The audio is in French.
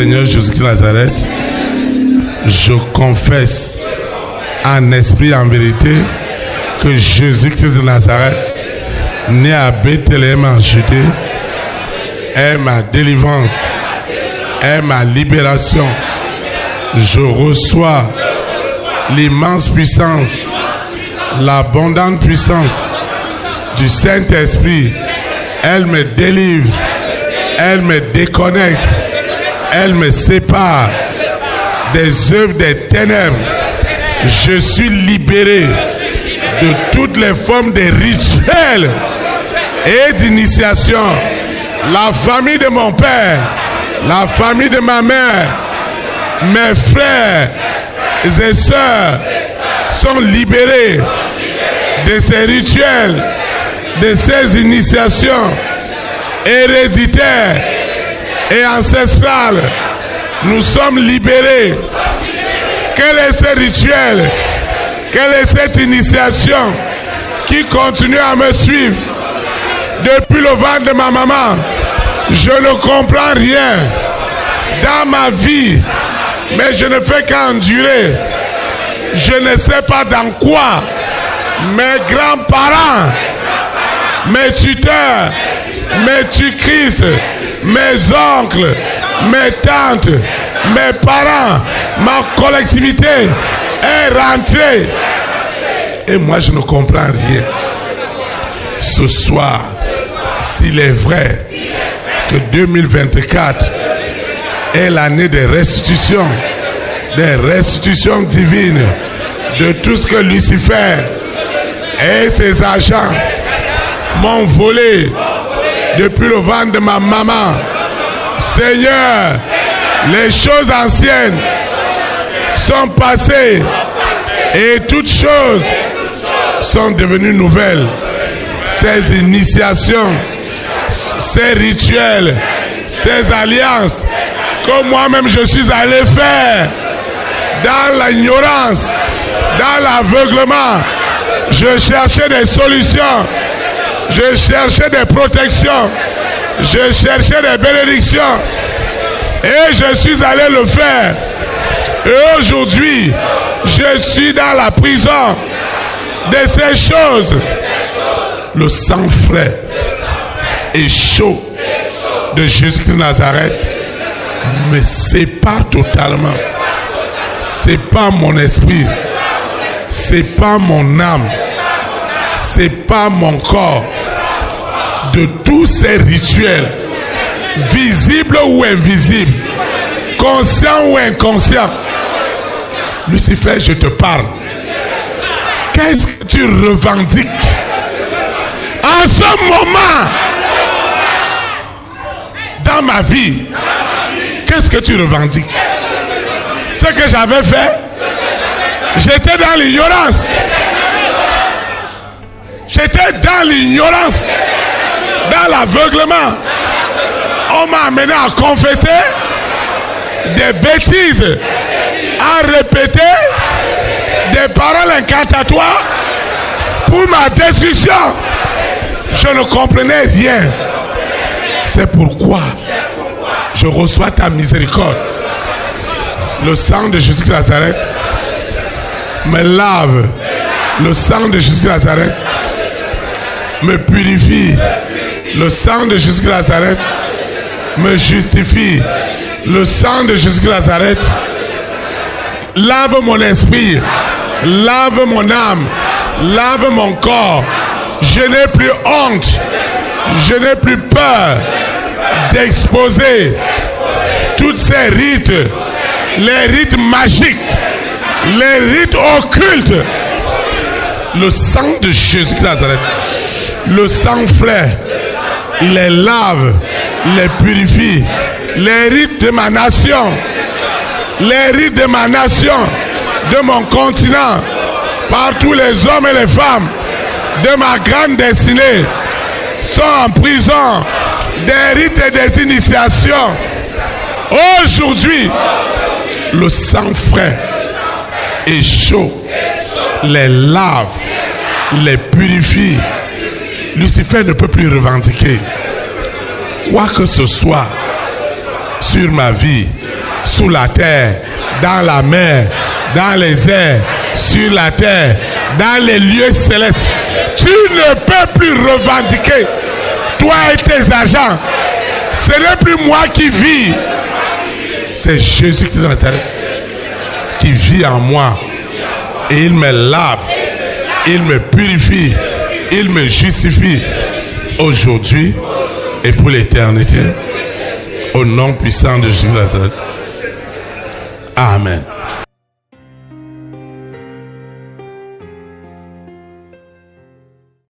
Seigneur Jésus-Christ de Nazareth, je confesse en esprit et en vérité que Jésus-Christ de Nazareth, né à Bethléem en Judée, est ma délivrance, est ma libération. Je reçois l'immense puissance, l'abondante puissance du Saint-Esprit. Elle me délivre, elle me déconnecte, elle me sépare des œuvres des ténèbres. Je suis libéré de toutes les formes de rituels et d'initiation. La famille de mon père, la famille de ma mère, mes frères et sœurs sont libérés de ces rituels, de ces initiations héréditaires et ancestrales. Nous sommes libérés. Quel est ce rituel? Quelle est cette initiation qui continue à me suivre depuis le ventre de ma maman? Je ne comprends rien dans ma vie, mais je ne fais qu'endurer. Je ne sais pas dans quoi mes grands-parents, mes tuteurs, mes tutrices, mes oncles, mes tantes, mes parents, ma collectivité est rentrée. Et moi je ne comprends rien. Ce soir, s'il est vrai que 2024 est l'année des restitutions divines de tout ce que Lucifer et ses agents m'ont volé depuis le ventre de ma maman. Seigneur, les choses anciennes sont passées et toutes choses sont devenues nouvelles. Ces initiations, ces rituels, ces alliances que moi-même je suis allé faire dans l'ignorance, dans l'aveuglement, je cherchais des solutions, je cherchais des protections, je cherchais des bénédictions et je suis allé le faire. Et aujourd'hui, je suis dans la prison de ces choses. Le sang frais et chaud de Jésus de Nazareth me sépare totalement. C'est pas mon esprit, c'est pas mon âme, c'est pas mon corps. De tous ces rituels, visibles ou invisibles, conscients ou inconscients. Lucifer, je te parle. Qu'est-ce que tu revendiques en ce moment dans ma vie? Qu'est-ce que tu revendiques? Ce que j'avais fait, j'étais dans l'ignorance. J'étais dans l'ignorance, dans l'aveuglement. On m'a amené à confesser des bêtises, à répéter des paroles incantatoires pour ma destruction. Je ne comprenais rien. C'est pourquoi je reçois ta miséricorde. Le sang de Jésus de Nazareth me lave. Le sang de Jésus de Nazareth me purifie. Le sang de Jésus de Nazareth me justifie. Le sang de Jésus de Nazareth lave mon esprit, lave mon âme, lave mon corps. Je n'ai plus honte, je n'ai plus peur d'exposer tous ces rites, les rites magiques, les rites occultes. Le sang de Jésus de Nazareth, le sang frais, les lave, les purifie. Les rites de ma nation, les rites de ma nation, de mon continent, par tous les hommes et les femmes de ma grande destinée sont en prison. Des rites et des initiations. Aujourd'hui, le sang frais et chaud les lave, les purifie. Lucifer ne peut plus revendiquer quoi que ce soit sur ma vie, sous la terre, dans la mer, dans les airs, sur la terre, dans les lieux célestes. Tu ne peux plus revendiquer, toi et tes agents. Ce n'est plus moi qui vis. C'est Jésus-Christ de Nazareth qui vit en moi. Et il me lave, il me purifie, il me justifie aujourd'hui et pour l'éternité. Au nom puissant de Jésus de Nazareth. Amen.